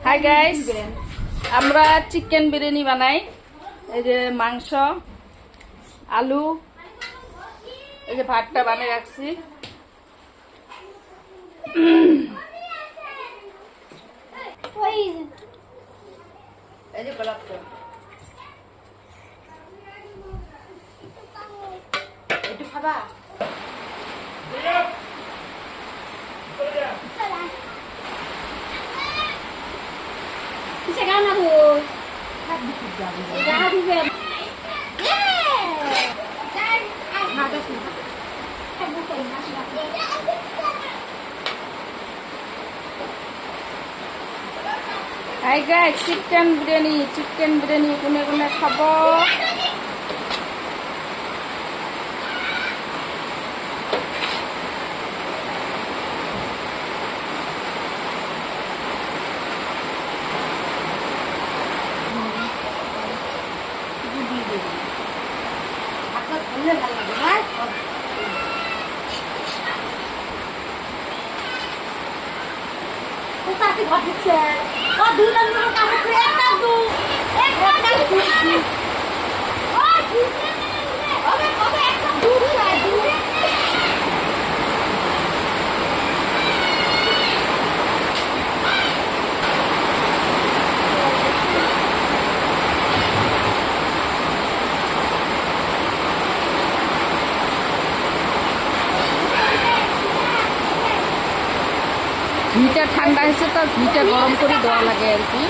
Hi guys, আমরা chicken biryani বানাই। এই যে মাংস, আলু, এই যে ভাতটা বানিয়ে রাখছি। এই যে গোলাপ জল একটু খাবা? Bisa kan aku? Jangan juga. Hi guys, chicken biryani কোনে কোনে খাব? Tapi kok dicek? Kok dulu kamu kelihatan tuh? Oh, oke, dulu lagi. ঘিটা ঠান্ডা হয়েছে তো ঘিটা গরম করে দেওয়া লাগে আর কি।